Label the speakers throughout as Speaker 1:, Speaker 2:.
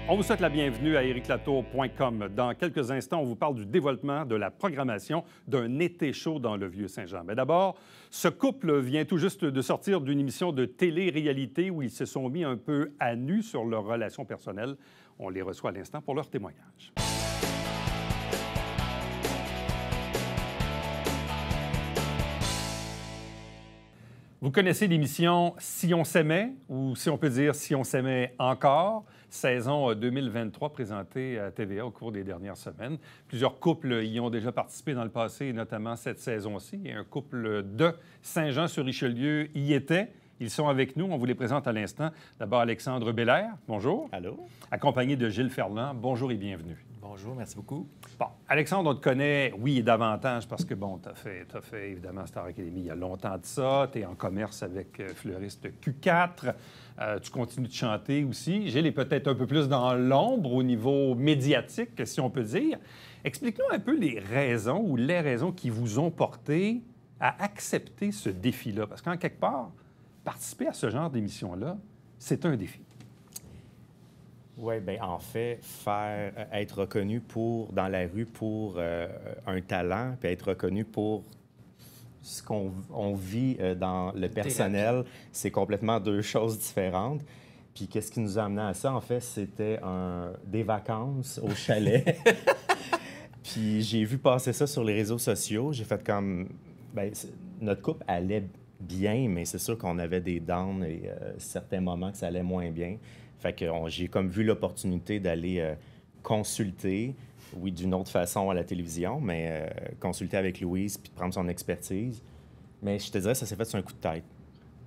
Speaker 1: On vous souhaite la bienvenue à ericlatour.com. Dans quelques instants, on vous parle du développement de la programmation d'un été chaud dans le Vieux-Saint-Jean. Mais d'abord, ce couple vient tout juste de sortir d'une émission de télé-réalité où ils se sont mis un peu à nu sur leurs relations personnelles. On les reçoit à l'instant pour leur témoignage. Vous connaissez l'émission Si on s'aimait, ou si on peut dire Si on s'aimait encore, saison 2023 présentée à TVA au cours des dernières semaines. Plusieurs couples y ont déjà participé dans le passé, et notamment cette saison-ci. Et un couple de Saint-Jean-sur-Richelieu y était. Ils sont avec nous. On vous les présente à l'instant. D'abord, Alexandre Belair. Bonjour.
Speaker 2: Allô.
Speaker 1: Accompagné de Gilles Ferland. Bonjour et bienvenue.
Speaker 2: Bonjour, merci beaucoup.
Speaker 1: Bon, Alexandre, on te connaît, oui, davantage, parce que, bon, t'as fait évidemment Star Academy il y a longtemps de ça. Tu es en commerce avec Fleuriste Q4. Tu continues de chanter aussi. Gilles est peut-être un peu plus dans l'ombre au niveau médiatique, si on peut dire. Explique-nous un peu les raisons ou les raisons qui vous ont porté à accepter ce défi-là. Parce qu'en quelque part, participer à ce genre d'émission-là, c'est un défi.
Speaker 2: Oui, bien, en fait, être reconnu dans la rue pour un talent, puis être reconnu pour ce qu'on vit dans le personnel, c'est complètement deux choses différentes. Puis qu'est-ce qui nous a amené à ça, en fait, c'était des vacances au chalet. Puis j'ai vu passer ça sur les réseaux sociaux. J'ai fait comme... Bien, notre couple allait bien, mais c'est sûr qu'on avait des downs et certains moments que ça allait moins bien. Fait que j'ai comme vu l'opportunité d'aller consulter, oui, d'une autre façon à la télévision, mais consulter avec Louise puis de prendre son expertise. Mais je te dirais, ça s'est fait sur un coup de tête.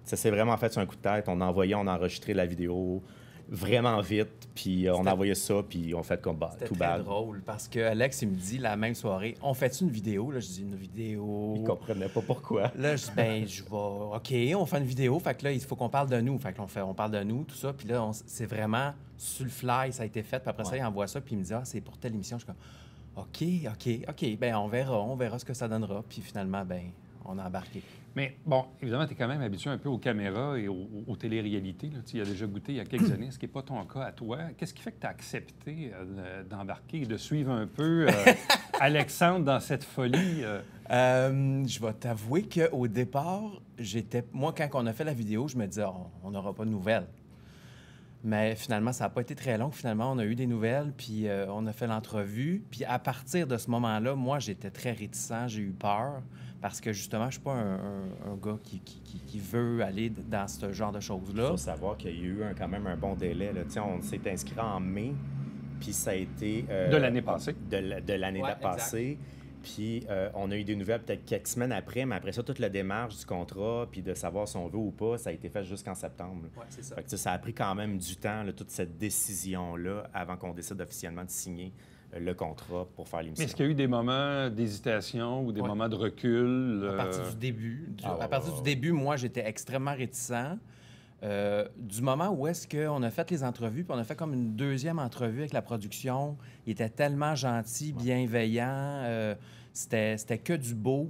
Speaker 2: Ça s'est vraiment fait sur un coup de tête. On a enregistré la vidéo vraiment vite, puis on a envoyé ça, puis on fait comme
Speaker 3: C'était
Speaker 2: tout
Speaker 3: très
Speaker 2: bad.
Speaker 3: drôle, parce que Alex, il me dit la même soirée, on fait une vidéo? Là, je dis, une vidéo...
Speaker 2: Il comprenait pas pourquoi.
Speaker 3: Là, je dis, ben, je vais... OK, on fait une vidéo, fait que là, il faut qu'on parle de nous. Fait qu'on parle de nous, tout ça, puis là, c'est vraiment sur le fly, ça a été fait, puis après ça, il envoie ça, puis il me dit, ah, c'est pour telle émission. Je suis comme, OK, ben on verra ce que ça donnera, puis finalement, ben on a embarqué.
Speaker 1: Mais bon, évidemment, tu es quand même habitué un peu aux caméras et aux téléréalités. Tu y as déjà goûté il y a quelques années, ce qui n'est pas ton cas à toi. Qu'est-ce qui fait que tu as accepté d'embarquer et de suivre un peu Alexandre dans cette folie?
Speaker 3: Je vais t'avouer qu'au départ, moi, quand on a fait la vidéo, je me disais, on n'aura pas de nouvelles. Mais finalement, ça n'a pas été très long. Finalement, on a eu des nouvelles, puis on a fait l'entrevue. Puis à partir de ce moment-là, moi, j'étais très réticent, j'ai eu peur, parce que justement, je ne suis pas un gars qui veut aller dans ce genre de choses-là.
Speaker 2: Il faut savoir qu'il y a eu quand même un bon délai. Là. On s'est inscrit en mai, puis ça a été...
Speaker 1: de l'année passée.
Speaker 2: De l'année passée. Puis on a eu des nouvelles peut-être quelques semaines après, mais après ça, toute la démarche du contrat, puis de savoir si on veut ou pas, ça a été fait jusqu'en septembre.
Speaker 3: Oui, c'est ça.
Speaker 2: Fait que, ça a pris quand même du temps, là, toute cette décision-là, avant qu'on décide officiellement de signer le contrat pour faire l'émission.
Speaker 1: Mais est-ce qu'il y a eu des moments d'hésitation ou des moments de recul?
Speaker 3: À partir du début. À partir du début, moi, j'étais extrêmement réticent. Du moment où est-ce qu'on a fait les entrevues, puis on a fait comme une deuxième entrevue avec la production, il était tellement gentil, bienveillant, c'était que du beau.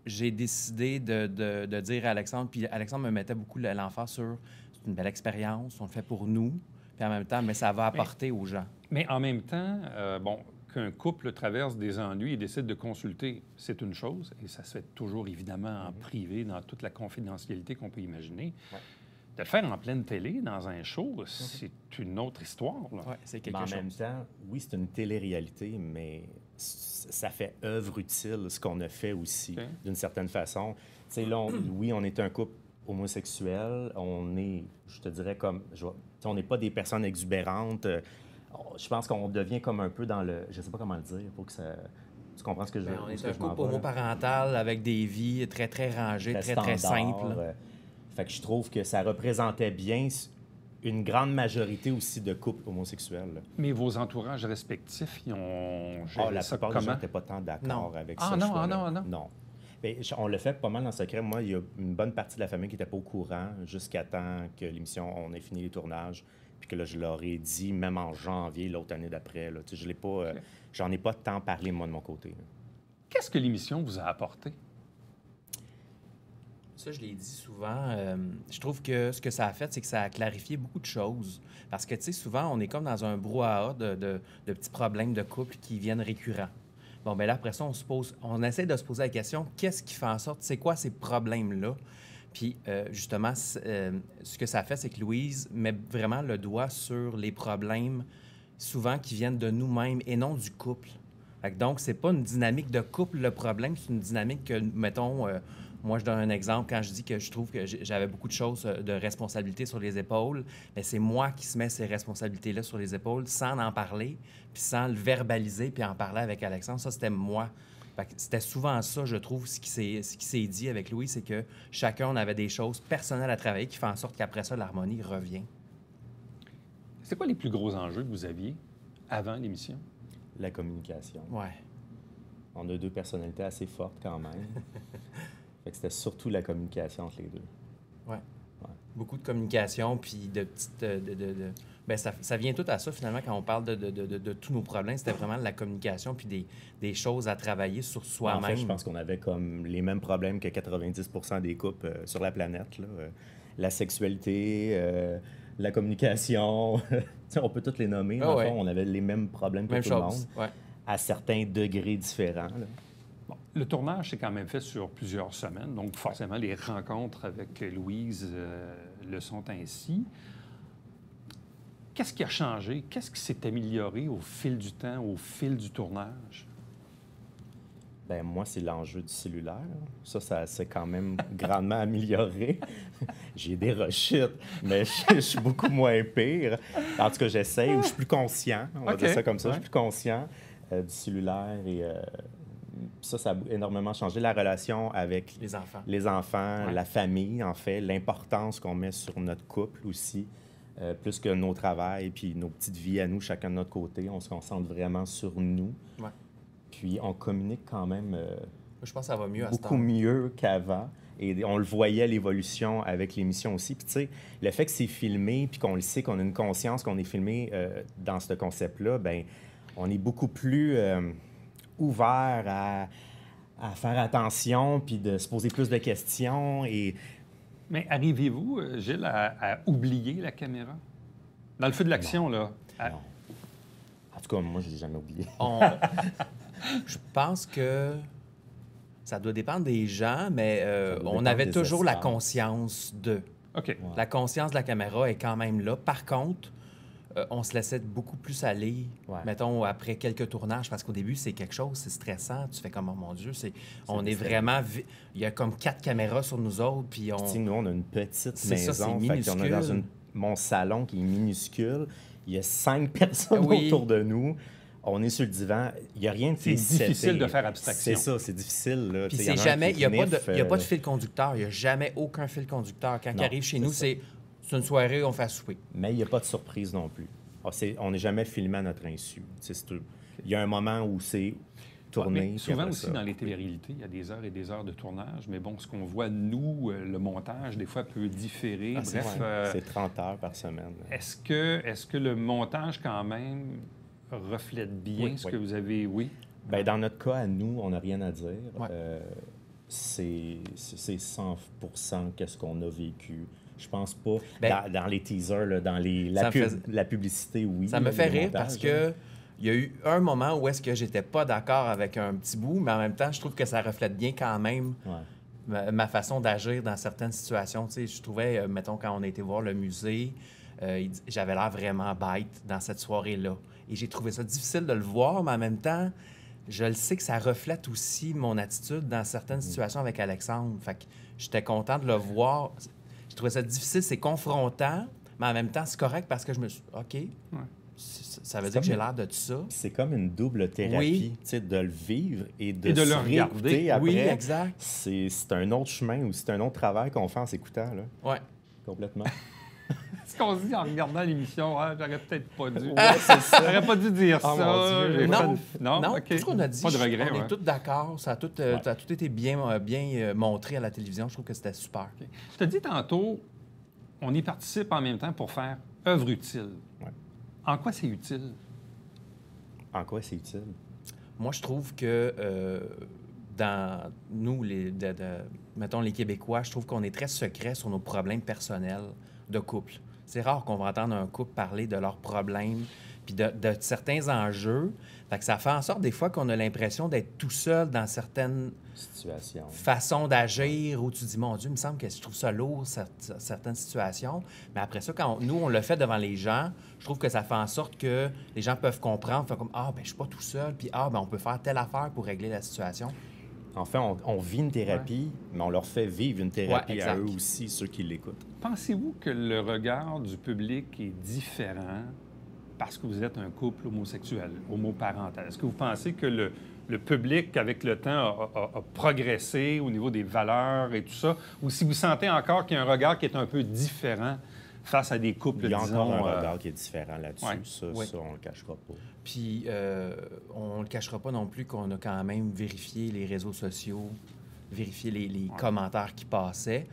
Speaker 3: J'ai décidé de dire à Alexandre, puis Alexandre me mettait beaucoup l'emphase sur c'est une belle expérience, on le fait pour nous, puis en même temps, mais ça va apporter aux gens.
Speaker 1: Mais en même temps, qu'un couple traverse des ennuis et décide de consulter, c'est une chose, et ça se fait toujours évidemment en privé, dans toute la confidentialité qu'on peut imaginer. Ouais. De le faire en pleine télé, dans un show, c'est une autre histoire.
Speaker 3: Oui, c'est quelque chose.
Speaker 2: En même temps, oui, c'est une télé-réalité, mais ça fait œuvre utile, ce qu'on a fait aussi, d'une certaine façon. Tu sais, là, oui, on est un couple homosexuel, on est, je te dirais, on n'est pas des personnes exubérantes. Je pense qu'on devient comme un peu dans le... Je sais pas comment le dire, pour que ça... Tu comprends ce que je veux dire?
Speaker 3: On est un couple homoparental avec des vies très, très rangées, très, très simples.
Speaker 2: Fait que je trouve que ça représentait bien une grande majorité aussi de couples homosexuels. Là.
Speaker 1: Mais vos entourages respectifs, ils ont géré
Speaker 2: la
Speaker 1: ça
Speaker 2: plupart
Speaker 1: comment?
Speaker 2: des gens n'étaient pas tant d'accord avec ça.
Speaker 1: Non.
Speaker 2: Bien, on le fait pas mal en secret. Moi, il y a une bonne partie de la famille qui n'était pas au courant jusqu'à temps que l'émission, on ait fini les tournages, puis que là, je leur ai dit, même en janvier, l'autre année d'après. Là, je l'ai pas, j'en ai pas tant parlé, moi, de mon côté. Là.
Speaker 1: Qu'est-ce que l'émission vous a apporté?
Speaker 3: Ça, je l'ai dit souvent. Je trouve que ce que ça a fait, c'est que ça a clarifié beaucoup de choses. Parce que, tu sais, souvent, on est comme dans un brouhaha de petits problèmes de couple qui viennent récurrents. Bon, bien là, après ça, on essaie de se poser la question, qu'est-ce qui fait en sorte, c'est quoi ces problèmes-là? Puis, justement, ce que ça fait, c'est que Louise met vraiment le doigt sur les problèmes, souvent qui viennent de nous-mêmes et non du couple. Fait que donc, c'est pas une dynamique de couple, le problème, c'est une dynamique que, mettons, moi, je donne un exemple quand je dis que je trouve que j'avais beaucoup de choses de responsabilité sur les épaules, mais c'est moi qui se mets ces responsabilités-là sur les épaules sans en parler, puis sans le verbaliser, puis en parler avec Alexandre. Ça, c'était moi. Fait que c'était souvent ça, je trouve, ce qui s'est dit avec Louis, c'est que chacun, on avait des choses personnelles à travailler qui font en sorte qu'après ça, l'harmonie revient.
Speaker 1: C'est quoi les plus gros enjeux que vous aviez avant l'émission?
Speaker 2: La communication.
Speaker 3: Ouais.
Speaker 2: On a deux personnalités assez fortes quand même. Fait que c'était surtout la communication entre les deux.
Speaker 3: Ouais. Beaucoup de communication, puis de petites... Bien, ça vient tout à ça, finalement, quand on parle de tous nos problèmes. C'était vraiment la communication, puis des choses à travailler sur soi-même.
Speaker 2: En fait, je pense qu'on avait comme les mêmes problèmes que 90% des couples sur la planète. Là. La sexualité, la communication, on peut toutes les nommer. Dans le fond, on avait les mêmes problèmes que tout le monde, à certains degrés différents. Là.
Speaker 1: Bon, le tournage s'est quand même fait sur plusieurs semaines, donc forcément, les rencontres avec Louise le sont ainsi. Qu'est-ce qui a changé? Qu'est-ce qui s'est amélioré au fil du temps, au fil du tournage?
Speaker 2: Bien, moi, c'est l'enjeu du cellulaire. Ça s'est quand même grandement amélioré. J'ai des rechutes, mais je suis beaucoup moins pire. En tout cas, j'essaie, ou je suis plus conscient, on va dire ça comme ça, je suis plus conscient du cellulaire et ça a énormément changé. La relation avec les enfants, la famille, en fait, l'importance qu'on met sur notre couple aussi, plus que nos travails puis nos petites vies à nous, chacun de notre côté. On se concentre vraiment sur nous.
Speaker 3: Ouais.
Speaker 2: Puis on communique quand même
Speaker 3: je pense que ça va mieux
Speaker 2: beaucoup mieux qu'avant. Et on le voyait, l'évolution avec l'émission aussi. Puis tu sais, le fait que c'est filmé puis qu'on le sait, qu'on a une conscience qu'on est filmé dans ce concept-là, bien, on est beaucoup plus ouvert à faire attention puis de se poser plus de questions.
Speaker 1: Mais arrivez-vous, Gilles, à oublier la caméra? Dans le feu de l'action, là?
Speaker 2: Non. En tout cas, moi, je ne l'ai jamais oublié.
Speaker 3: Je pense que ça doit dépendre des gens, mais on avait toujours la conscience de.
Speaker 1: OK.
Speaker 3: Ouais. La conscience de la caméra est quand même là. Par contre, on se laissait beaucoup plus aller, mettons, après quelques tournages, parce qu'au début, c'est quelque chose, c'est stressant. Tu fais comme, oh mon Dieu, on est vraiment... Il y a comme 4 caméras sur nous autres, puis
Speaker 2: nous, on a une petite maison.
Speaker 3: Ça, c'est minuscule.
Speaker 2: On est dans mon salon qui est minuscule. Il y a 5 personnes autour de nous. On est sur le divan. Il n'y a rien de...
Speaker 1: C'est difficile de faire abstraction.
Speaker 2: C'est ça, c'est difficile. Là.
Speaker 3: Puis c'est jamais... Il n'y a pas de fil conducteur. Il n'y a jamais aucun fil conducteur. Quand il arrive chez nous, c'est une soirée, on fait à souper.
Speaker 2: Mais il n'y a pas de surprise non plus. On n'est jamais filmé à notre insu. Il y a un moment où c'est tourné.
Speaker 1: Souvent aussi, dans les téléréalités, il y a des heures et des heures de tournage. Mais bon, ce qu'on voit, nous, le montage, des fois, peut différer. Bref,
Speaker 2: c'est 30 heures par semaine.
Speaker 1: Est-ce que le montage, quand même, reflète bien ce que vous avez... Oui?
Speaker 2: Bien, dans notre cas, à nous, on n'a rien à dire. C'est 100% qu'est-ce qu'on a vécu. Je pense pas. Dans les teasers, là, dans la publicité, oui.
Speaker 3: Ça me fait rire parce que il y a eu un moment où est-ce que j'étais pas d'accord avec un petit bout, mais en même temps, je trouve que ça reflète bien quand même ma façon d'agir dans certaines situations. Tu sais, je trouvais, mettons, quand on a été voir le musée, j'avais l'air vraiment bête dans cette soirée-là. Et j'ai trouvé ça difficile de le voir, mais en même temps, je le sais que ça reflète aussi mon attitude dans certaines situations avec Alexandre. Fait que j'étais content de le voir. Je trouvais ça difficile, c'est confrontant, mais en même temps, c'est correct parce que je me suis dit, OK, ça veut dire que j'ai l'air de tout ça.
Speaker 2: C'est comme une double thérapie, tu sais, de le vivre et de
Speaker 1: le regarder
Speaker 2: après.
Speaker 3: Oui, exact.
Speaker 2: C'est un autre chemin ou c'est un autre travail qu'on fait en s'écoutant, là.
Speaker 3: Oui.
Speaker 2: Complètement.
Speaker 1: Ce qu'on se dit en regardant l'émission, j'aurais peut-être pas dû.
Speaker 2: C'est ça.
Speaker 1: J'aurais pas dû dire ça.
Speaker 3: Mon Dieu. Non,
Speaker 1: okay.
Speaker 3: Tout ce qu'on a dit,
Speaker 1: pas de regret,
Speaker 3: on est tous d'accord. Ça a tout été bien montré à la télévision. Je trouve que c'était super.
Speaker 1: Okay. Je te dis tantôt, on y participe en même temps pour faire œuvre utile.
Speaker 2: Ouais.
Speaker 1: En quoi c'est utile?
Speaker 2: En quoi c'est utile?
Speaker 3: Moi, je trouve que dans nous, mettons les Québécois, je trouve qu'on est très secret sur nos problèmes personnels de couple. C'est rare qu'on va entendre un couple parler de leurs problèmes puis de certains enjeux. Fait que ça fait en sorte des fois qu'on a l'impression d'être tout seul dans certaines façons d'agir où tu dis, mon Dieu, il me semble que je trouve ça lourd, certaines situations. Mais après ça, quand nous, on le fait devant les gens, je trouve que ça fait en sorte que les gens peuvent comprendre, faire comme, ah, ben je suis pas tout seul, puis ah, ben on peut faire telle affaire pour régler la situation.
Speaker 2: En fait, on vit une thérapie, mais on leur fait vivre une thérapie à eux aussi, ceux qui l'écoutent.
Speaker 1: Pensez-vous que le regard du public est différent parce que vous êtes un couple homosexuel, homoparental? Est-ce que vous pensez que le public, avec le temps, a progressé au niveau des valeurs et tout ça? Ou si vous sentez encore qu'il y a un regard qui est un peu différent face à des couples, disons...
Speaker 2: Il y a encore un regard qui est différent là-dessus. Ça, on ne le cachera pas.
Speaker 3: Puis, on ne le cachera pas non plus qu'on a quand même vérifié les réseaux sociaux, vérifié les commentaires qui passaient.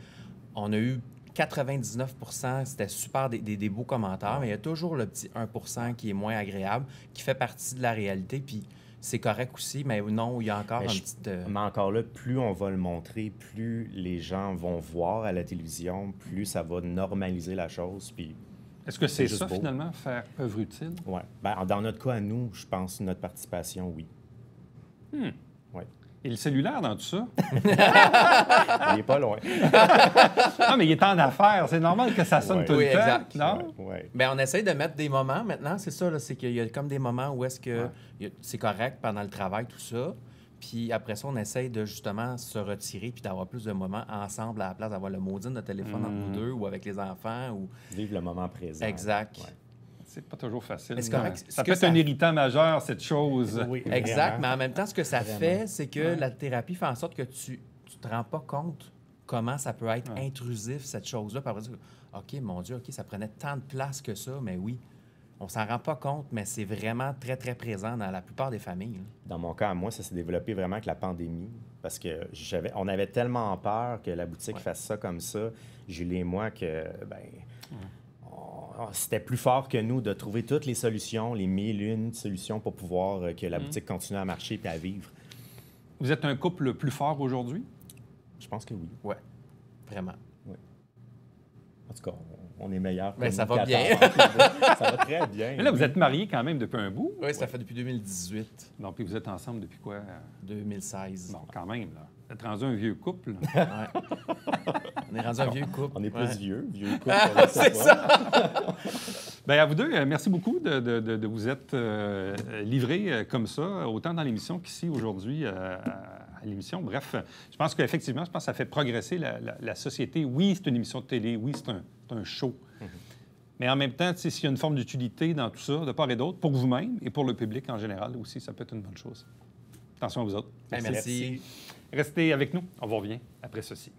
Speaker 3: On a eu 99 %, c'était super des beaux commentaires, mais il y a toujours le petit 1 % qui est moins agréable, qui fait partie de la réalité, puis c'est correct aussi, mais non, il y a encore
Speaker 2: Mais encore là, plus on va le montrer, plus les gens vont voir à la télévision, plus ça va normaliser la chose, puis...
Speaker 1: Est-ce que c'est ça, finalement, faire œuvre utile?
Speaker 2: Oui. Bien, dans notre cas, à nous, je pense notre participation, oui.
Speaker 1: Oui. Et le cellulaire dans tout ça?
Speaker 2: Il n'est pas loin.
Speaker 3: Non,
Speaker 1: mais il est en affaires. C'est normal que ça sonne tout le temps.
Speaker 3: Exact.
Speaker 1: Non?
Speaker 3: Bien, on essaie de mettre des moments maintenant. C'est ça, là, c'est qu'il y a comme des moments où est-ce que c'est correct pendant le travail, tout ça. Puis après ça, on essaie de justement se retirer puis d'avoir plus de moments ensemble à la place d'avoir le maudit de téléphone entre nous deux ou avec les enfants. Ou...
Speaker 2: Vivre le moment présent.
Speaker 3: Exact.
Speaker 2: Ouais.
Speaker 1: C'est pas toujours facile.
Speaker 3: C'est correct.
Speaker 1: Ça peut être un irritant majeur, cette chose.
Speaker 2: Oui,
Speaker 3: exact, mais en même temps, ce que ça fait, c'est que la thérapie fait en sorte que tu te rends pas compte comment ça peut être intrusif, cette chose-là. Puis après, OK, mon Dieu, OK, ça prenait tant de place que ça, mais oui. On s'en rend pas compte, mais c'est vraiment très, très présent dans la plupart des familles. Là.
Speaker 2: Dans mon cas, moi, ça s'est développé vraiment avec la pandémie, parce que on avait tellement peur que la boutique fasse ça comme ça, Julie et moi, que, c'était plus fort que nous de trouver toutes les solutions, les 1001 solutions pour pouvoir que la boutique continue à marcher et à vivre.
Speaker 1: Vous êtes un couple plus fort aujourd'hui?
Speaker 2: Je pense que oui.
Speaker 3: Oui, vraiment.
Speaker 2: Oui. En tout cas, on est meilleurs.
Speaker 3: Bien, ça va bien.
Speaker 2: Ça va très bien.
Speaker 1: Mais là, vous êtes mariés quand même depuis un bout?
Speaker 3: Oui, ça fait depuis 2018.
Speaker 1: Donc, puis vous êtes ensemble depuis quoi?
Speaker 3: 2016.
Speaker 1: Bon, quand même, là. Vous êtes rendu un vieux couple.
Speaker 3: On est rendu un vieux couple.
Speaker 2: On est plus vieux couple.
Speaker 3: C'est ça!
Speaker 1: Bien, à vous deux, merci beaucoup de vous être livrés comme ça, autant dans l'émission qu'ici aujourd'hui à l'émission. Bref, je pense qu'effectivement, que ça fait progresser la société. Oui, c'est une émission de télé. Oui, c'est un show. Mais en même temps, s'il y a une forme d'utilité dans tout ça, de part et d'autre, pour vous-même et pour le public en général aussi, ça peut être une bonne chose. Attention à vous autres.
Speaker 3: Merci.
Speaker 1: Restez avec nous. On vous revient après ceci.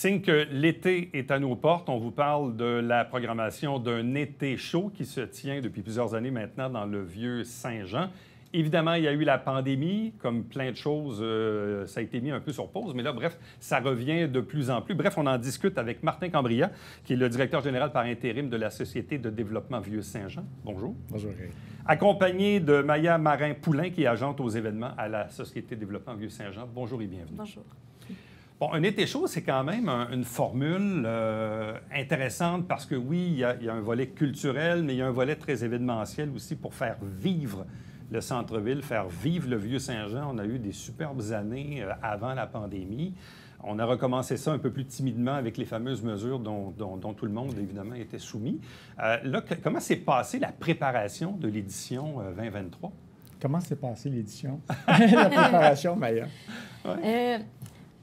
Speaker 1: Signe que l'été est à nos portes. On vous parle de la programmation d'un été chaud qui se tient depuis plusieurs années maintenant dans le Vieux-Saint-Jean. Évidemment, il y a eu la pandémie, comme plein de choses, ça a été mis un peu sur pause, mais là, bref, ça revient de plus en plus. Bref, on en discute avec Martin Cambria, qui est le directeur général par intérim de la Société de développement Vieux-Saint-Jean. Bonjour.
Speaker 4: Bonjour.
Speaker 1: Accompagné de Maya Marin-Poulain, qui est agente aux événements à la Société de développement Vieux-Saint-Jean. Bonjour et bienvenue.
Speaker 5: Bonjour.
Speaker 1: Bon, un été chaud, c'est quand même une formule intéressante parce que oui, il y a un volet culturel, mais il y a un volet très événementiel aussi pour faire vivre le centre-ville, faire vivre le Vieux-Saint-Jean. On a eu des superbes années avant la pandémie. On a recommencé ça un peu plus timidement avec les fameuses mesures dont tout le monde, évidemment, était soumis. Là, comment s'est passée la préparation de l'édition 2023?
Speaker 4: Comment s'est passée l'édition? La préparation, Maya?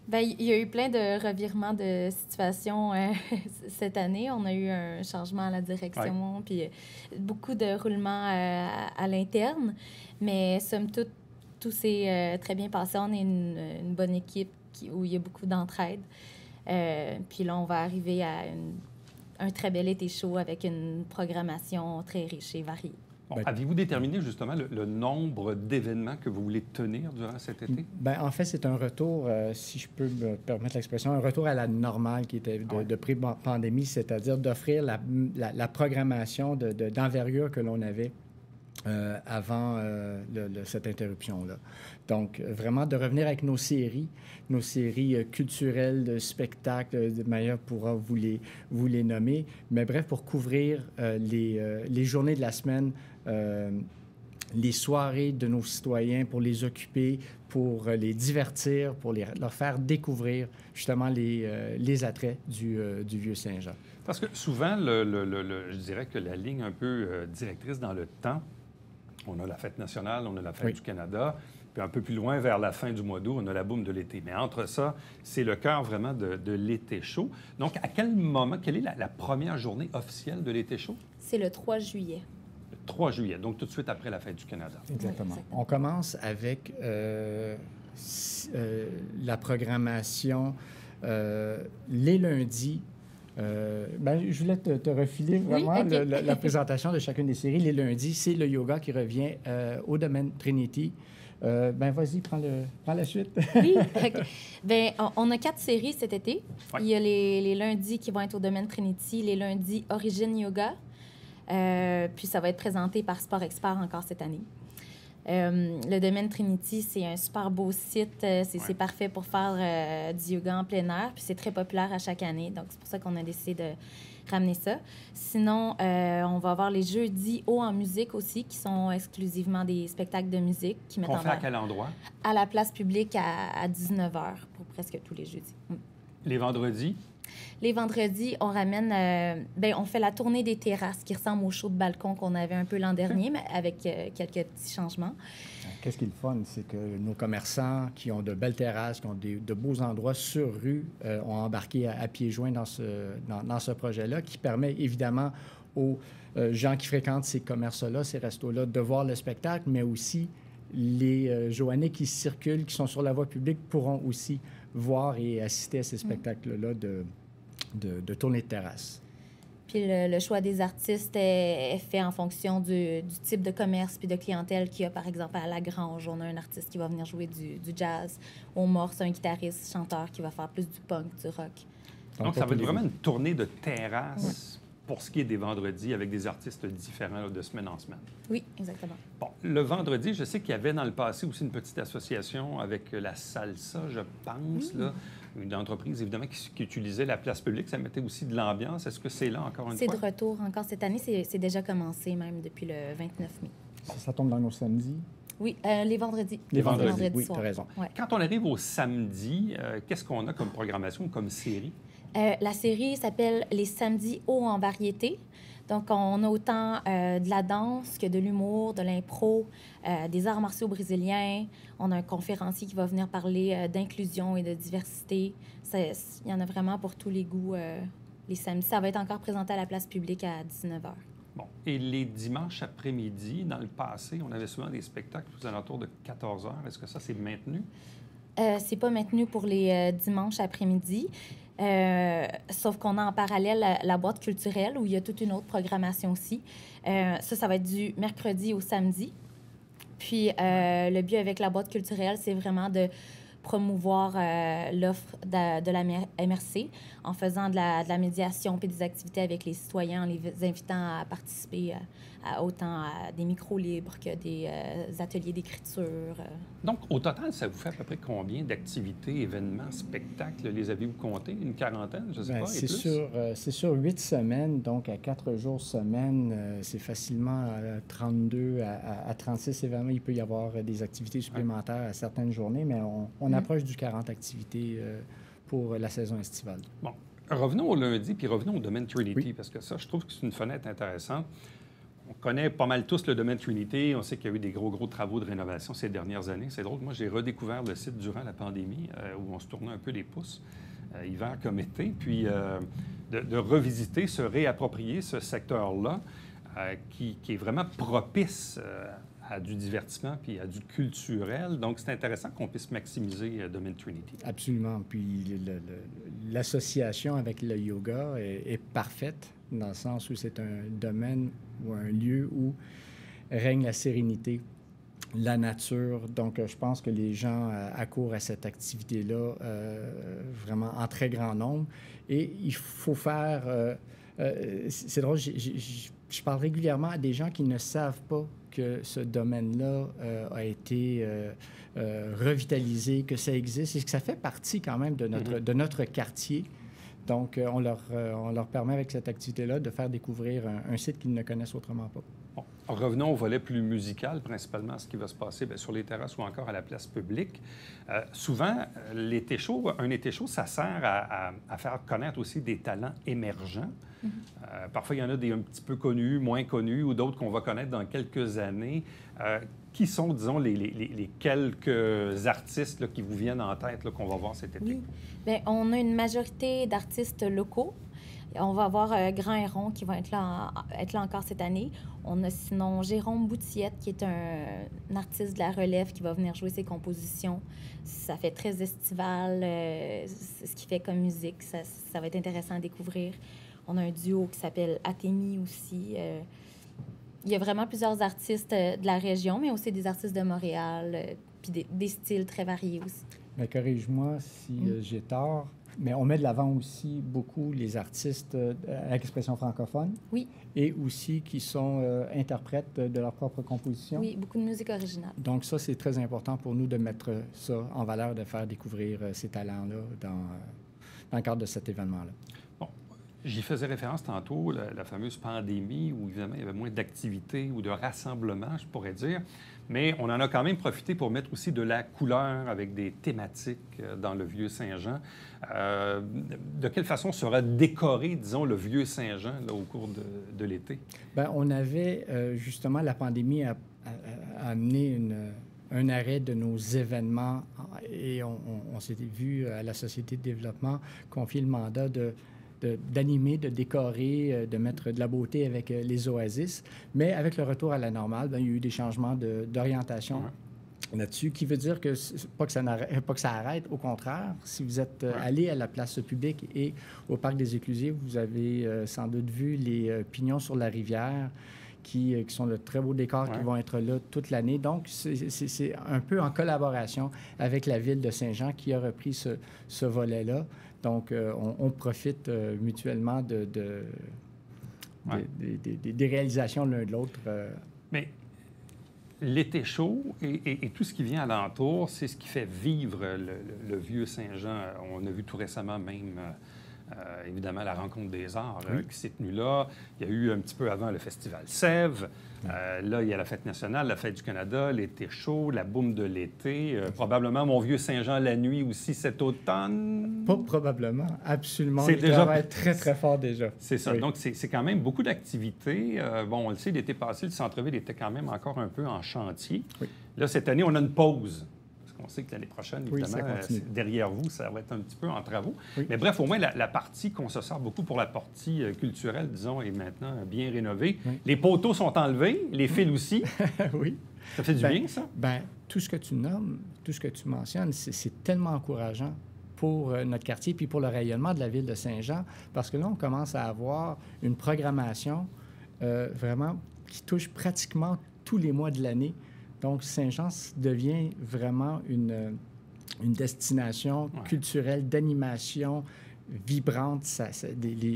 Speaker 4: Bien, il y a eu plein de revirements de situation cette année. On a eu un changement à la direction, puis beaucoup de roulements à l'interne. Mais somme toute, tout s'est très bien passé. On est une bonne équipe où il y a beaucoup d'entraide. Puis là, on va arriver à un très bel été chaud avec une programmation très riche et variée.
Speaker 1: Bon, avez-vous déterminé justement le nombre d'événements que vous voulez tenir durant cet été?
Speaker 5: Bien, en fait, c'est un retour, si je peux me permettre l'expression, un retour à la normale qui était de pré-pandémie, c'est-à-dire d'offrir la programmation d'envergure que l'on avait avant cette interruption-là. Donc, vraiment de revenir avec nos séries culturelles, de spectacles, de Maya pourra vous les nommer, mais bref, pour couvrir les journées de la semaine, les soirées de nos citoyens, pour les occuper, pour les divertir, pour leur faire découvrir justement les attraits du Vieux-Saint-Jean.
Speaker 1: Parce que souvent, je dirais que la ligne un peu directrice dans le temps, on a la fête nationale, on a la fête du Canada, puis un peu plus loin, vers la fin du mois d'août, on a la boum de l'été. Mais entre ça, c'est le cœur vraiment de l'été chaud. Donc, à quel moment, quelle est la première journée officielle de l'été chaud?
Speaker 4: C'est le 3 juillet.
Speaker 1: Le 3 juillet, donc tout de suite après la fête du Canada.
Speaker 5: Exactement. On commence avec la programmation les lundis. Je voulais te refiler vraiment la présentation de chacune des séries. Les lundis, c'est le yoga qui revient au domaine Trinity. Vas-y, prends la suite.
Speaker 4: Oui. Okay. On a 4 séries cet été.
Speaker 1: Oui.
Speaker 4: Il y a les lundis qui vont être au domaine Trinity, les lundis Origine Yoga. Puis ça va être présenté par Sport Expert encore cette année. Le domaine Trinity, c'est un super beau site. C'est parfait pour faire du yoga en plein air. Puis c'est très populaire à chaque année. Donc, c'est pour ça qu'on a décidé de ramener ça. Sinon, on va avoir les jeudis hauts en musique aussi, qui sont exclusivement des spectacles de musique.
Speaker 1: Qu'on fait à quel endroit?
Speaker 4: À la place publique à 19h pour presque tous les jeudis.
Speaker 1: Les vendredis?
Speaker 4: Les vendredis, on ramène... on fait la tournée des terrasses qui ressemble au show de balcon qu'on avait un peu l'an dernier, mais avec quelques petits changements.
Speaker 5: Qu'est-ce qui est le fun, c'est que nos commerçants qui ont de belles terrasses, qui ont de beaux endroits sur rue, ont embarqué à pieds joints dans ce projet-là, qui permet évidemment aux gens qui fréquentent ces commerces-là, ces restos-là, de voir le spectacle, mais aussi les Joannais qui circulent, qui sont sur la voie publique, pourront aussi voir et assister à ces spectacles-là de tournée de terrasse.
Speaker 4: Puis le choix des artistes est fait en fonction du type de commerce puis de clientèle qu'il y a. Par exemple, à La Grange, on a un artiste qui va venir jouer du jazz. Au Morse, un guitariste, chanteur qui va faire plus du punk, du rock.
Speaker 1: Donc ça va être vraiment une tournée de terrasse pour ce qui est des vendredis avec des artistes différents de semaine en semaine.
Speaker 4: Oui, exactement.
Speaker 1: Bon, le vendredi, je sais qu'il y avait dans le passé aussi une petite association avec la Salsa, je pense, là. Une entreprise, évidemment, qui utilisait la place publique. Ça mettait aussi de l'ambiance. Est-ce que c'est là encore une fois?
Speaker 4: C'est de retour encore cette année. C'est déjà commencé même depuis le 29 mai.
Speaker 5: Ça tombe dans nos samedis?
Speaker 4: Oui, les vendredis.
Speaker 5: Les vendredis, oui,
Speaker 4: soir.
Speaker 5: tu as raison.
Speaker 4: Ouais.
Speaker 1: Quand on arrive au samedi, qu'est-ce qu'on a comme programmation, comme série?
Speaker 4: La série s'appelle Les samedis hauts en variété. Donc, on a autant de la danse que de l'humour, de l'impro, des arts martiaux brésiliens. On a un conférencier qui va venir parler d'inclusion et de diversité. Il y en a vraiment pour tous les goûts les samedis. Ça va être encore présenté à la place publique à 19h.
Speaker 1: Bon. Et les dimanches après-midi, dans le passé, on avait souvent des spectacles aux alentours de 14h. Est-ce que ça, c'est maintenu?
Speaker 4: C'est pas maintenu pour les dimanches après-midi. Sauf qu'on a en parallèle la boîte culturelle où il y a toute une autre programmation aussi. Ça va être du mercredi au samedi. Puis le but avec la boîte culturelle, c'est vraiment de promouvoir l'offre de la MRC en faisant de la médiation puis des activités avec les citoyens, en les invitant à participer autant à des micros libres que des ateliers d'écriture.
Speaker 1: Donc, au total, ça vous fait à peu près combien d'activités, événements, spectacles? Les avez-vous comptés? Une quarantaine, je ne sais pas, et plus?
Speaker 5: C'est sur 8 semaines, donc à 4 jours semaine, c'est facilement 32 à 36 événements. Il peut y avoir des activités supplémentaires à certaines journées, mais on approche du 40 activités pour la saison estivale.
Speaker 1: Bon, revenons au lundi, puis revenons au domaine Trinity, parce que ça, je trouve que c'est une fenêtre intéressante. on connaît pas mal tous le domaine Trinity. On sait qu'il y a eu des gros travaux de rénovation ces dernières années. C'est drôle. Moi, j'ai redécouvert le site durant la pandémie, où on se tournait un peu les pouces, hiver comme été. Puis de revisiter, se réapproprier ce secteur-là, qui est vraiment propice à du divertissement puis à du culturel. Donc, c'est intéressant qu'on puisse maximiser Domaine Trinity.
Speaker 5: Absolument. Puis l'association avec le yoga est parfaite dans le sens où c'est un domaine ou un lieu où règne la sérénité, la nature. Donc, je pense que les gens accourent à cette activité-là vraiment en très grand nombre. Et il faut faire... c'est drôle, je parle régulièrement à des gens qui ne savent pas que ce domaine-là a été revitalisé, que ça existe et que ça fait partie quand même de notre quartier. Donc, on leur permet avec cette activité-là de faire découvrir un site qu'ils ne connaissent autrement pas.
Speaker 1: Bon. Revenons au volet plus musical, principalement ce qui va se passer sur les terrasses ou encore à la place publique. Souvent, un été chaud, ça sert à faire connaître aussi des talents émergents. Parfois, il y en a des un petit peu connus, moins connus, ou d'autres qu'on va connaître dans quelques années. Qui sont, disons, les quelques artistes là, qui vous viennent en tête qu'on va voir cet été?
Speaker 4: Oui. Bien, on a une majorité d'artistes locaux. On va avoir Grand Héron qui va être là encore cette année. On a sinon Jérôme Boutillette, qui est un artiste de la relève qui va venir jouer ses compositions. Ça fait très estival, ce qu'il fait comme musique. Ça va être intéressant à découvrir. On a un duo qui s'appelle Athémie aussi. Il y a vraiment plusieurs artistes de la région, mais aussi des artistes de Montréal, puis des styles très variés aussi.
Speaker 5: Mais corrige-moi si j'ai tort, mais on met de l'avant aussi beaucoup les artistes à l'expression francophone.
Speaker 4: Oui.
Speaker 5: Et aussi qui sont interprètes de leur propre composition.
Speaker 4: Oui, beaucoup de musique originale.
Speaker 5: Donc ça, c'est très important pour nous de mettre ça en valeur, de faire découvrir ces talents-là dans le cadre de cet événement-là.
Speaker 1: J'y faisais référence tantôt, la fameuse pandémie, où évidemment il y avait moins d'activités ou de rassemblements, je pourrais dire, mais on en a quand même profité pour mettre aussi de la couleur avec des thématiques dans le Vieux-Saint-Jean. De quelle façon sera décoré, disons, le Vieux-Saint-Jean là, au cours de l'été? Bien,
Speaker 5: on avait justement, la pandémie a amené un arrêt de nos événements et on s'était vu à la Société de développement confier le mandat d'animer, de décorer, de mettre de la beauté avec les oasis. Mais avec le retour à la normale, bien, il y a eu des changements d'orientation là-dessus, qui veut dire que pas que ça arrête. Au contraire, si vous êtes allé à la place publique et au Parc des Éclusiers, vous avez sans doute vu les pignons sur la rivière qui sont de très beaux décors qui vont être là toute l'année. Donc, c'est un peu en collaboration avec la Ville de Saint-Jean qui a repris ce volet-là. Donc, on profite mutuellement des réalisations l'un de l'autre.
Speaker 1: Mais l'été chaud et tout ce qui vient alentour, c'est ce qui fait vivre le Vieux-Saint-Jean. On a vu tout récemment même... évidemment, la Rencontre des Arts qui s'est tenue là. Il y a eu un petit peu avant le Festival Sèvres. Là, il y a la Fête nationale, la Fête du Canada, l'été chaud, la boum de l'été. Probablement mon Vieux-Saint-Jean la nuit aussi cet automne.
Speaker 5: Pas probablement, absolument. Il travaille très, très fort déjà.
Speaker 1: C'est ça. Donc, c'est quand même beaucoup d'activités. Bon, on le sait, l'été passé, le centre-ville était quand même encore un peu en chantier. Oui. Là, cette année, on a une pause. On sait que l'année prochaine, évidemment, derrière vous, ça va être un petit peu en travaux. Oui. Mais bref, au moins, la partie qu'on se sert beaucoup pour la partie culturelle, disons, est maintenant bien rénovée. Oui. Les poteaux sont enlevés, les fils aussi.
Speaker 5: Oui.
Speaker 1: Ça fait du bien, ça?
Speaker 5: Bien, tout ce que tu nommes, tout ce que tu mentionnes, c'est tellement encourageant pour notre quartier puis pour le rayonnement de la ville de Saint-Jean, parce que là, on commence à avoir une programmation vraiment qui touche pratiquement tous les mois de l'année. Donc, Saint-Jean devient vraiment une destination culturelle, d'animation vibrante.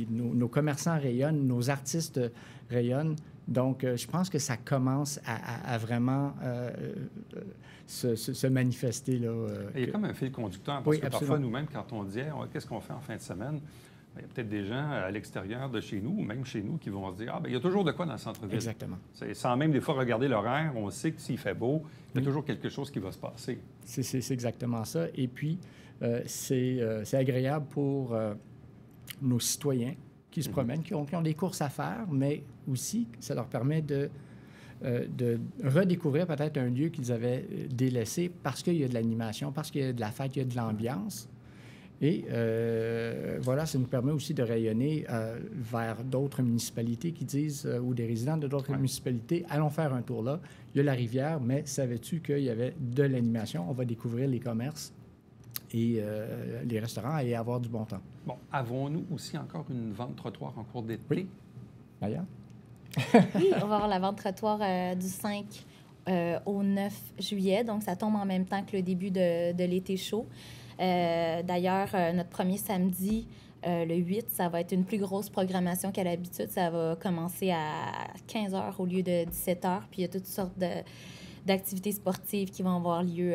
Speaker 5: Nos commerçants rayonnent, nos artistes rayonnent. Donc, je pense que ça commence à vraiment se manifester. Là,
Speaker 1: il y a comme un fil conducteur, parce que parfois, nous-mêmes, quand on dit « qu'est-ce qu'on fait en fin de semaine », il y a peut-être des gens à l'extérieur de chez nous, ou même chez nous, qui vont se dire « Ah, bien, il y a toujours de quoi dans le centre-ville. »
Speaker 5: Exactement.
Speaker 1: Sans même des fois regarder l'horaire, on sait que s'il fait beau, il y a toujours quelque chose qui va se passer.
Speaker 5: C'est exactement ça. Et puis, c'est agréable pour nos citoyens qui se promènent, qui ont des courses à faire, mais aussi, ça leur permet de redécouvrir peut-être un lieu qu'ils avaient délaissé parce qu'il y a de l'animation, parce qu'il y a de la fête, il y a de l'ambiance. Et voilà, ça nous permet aussi de rayonner vers d'autres municipalités qui disent, ou des résidents de d'autres municipalités, allons faire un tour là. Il y a la rivière, mais savais-tu qu'il y avait de l'animation? On va découvrir les commerces et les restaurants et avoir du bon temps.
Speaker 1: Bon, avons-nous aussi encore une vente trottoir en cours d'été?
Speaker 5: Oui. D'ailleurs?
Speaker 4: Oui, on va avoir la vente trottoir du 5 au 9 juillet. Donc, ça tombe en même temps que le début de l'été chaud. D'ailleurs, notre premier samedi, le 8, ça va être une plus grosse programmation qu'à l'habitude. Ça va commencer à 15 h au lieu de 17 h. Puis, il y a toutes sortes d'activités sportives qui vont avoir lieu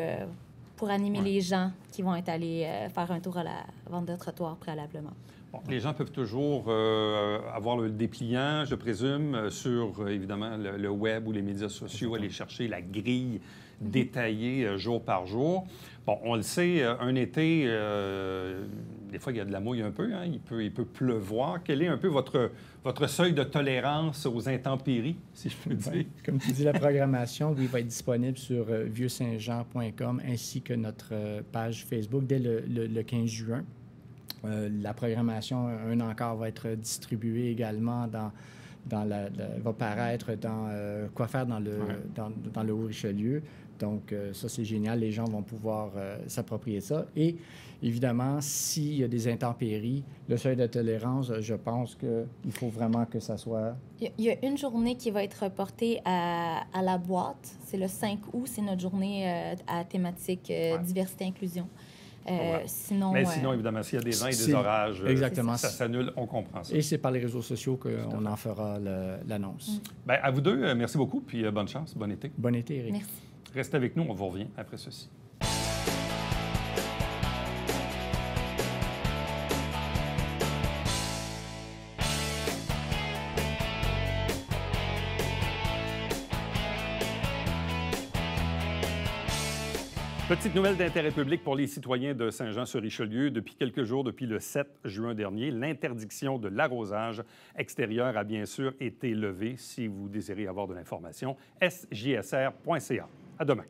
Speaker 4: pour animer les gens qui vont être allés faire un tour à la vente de trottoir préalablement.
Speaker 1: Bon, les gens peuvent toujours avoir le dépliant, je présume, sur, évidemment, le web ou les médias sociaux, aller chercher la grille détaillée jour par jour. Bon, on le sait, un été, des fois, il y a de la mouille un peu, hein, il peut pleuvoir. Quel est un peu votre seuil de tolérance aux intempéries, si je peux dire?
Speaker 5: Comme tu dis, la programmation, oui, va être disponible sur vieuxsaintjean.com ainsi que notre page Facebook dès le 15 juin. La programmation, un encart, va être distribuée également va paraître dans Quoi faire dans le Haut-Richelieu. Donc, ça, c'est génial. Les gens vont pouvoir s'approprier ça. Et évidemment, s'il y a des intempéries, le seuil de tolérance, je pense qu'il faut vraiment que ça soit...
Speaker 4: Il y a une journée qui va être reportée à la boîte. C'est le 5 août. C'est notre journée à thématique diversité-inclusion. Sinon,
Speaker 1: évidemment, s'il y a des vents et des orages,
Speaker 5: exactement.
Speaker 1: Ça s'annule, on comprend ça.
Speaker 5: Et c'est par les réseaux sociaux qu'on en fera l'annonce.
Speaker 1: Bien, à vous deux, merci beaucoup, puis bonne chance, bon été.
Speaker 5: Bon été, Éric.
Speaker 4: Merci.
Speaker 1: Restez avec nous, on vous revient après ceci. Petite nouvelle d'intérêt public pour les citoyens de Saint-Jean-sur-Richelieu. Depuis quelques jours, depuis le 7 juin dernier, l'interdiction de l'arrosage extérieur a bien sûr été levée. Si vous désirez avoir de l'information, sjsr.ca. À demain.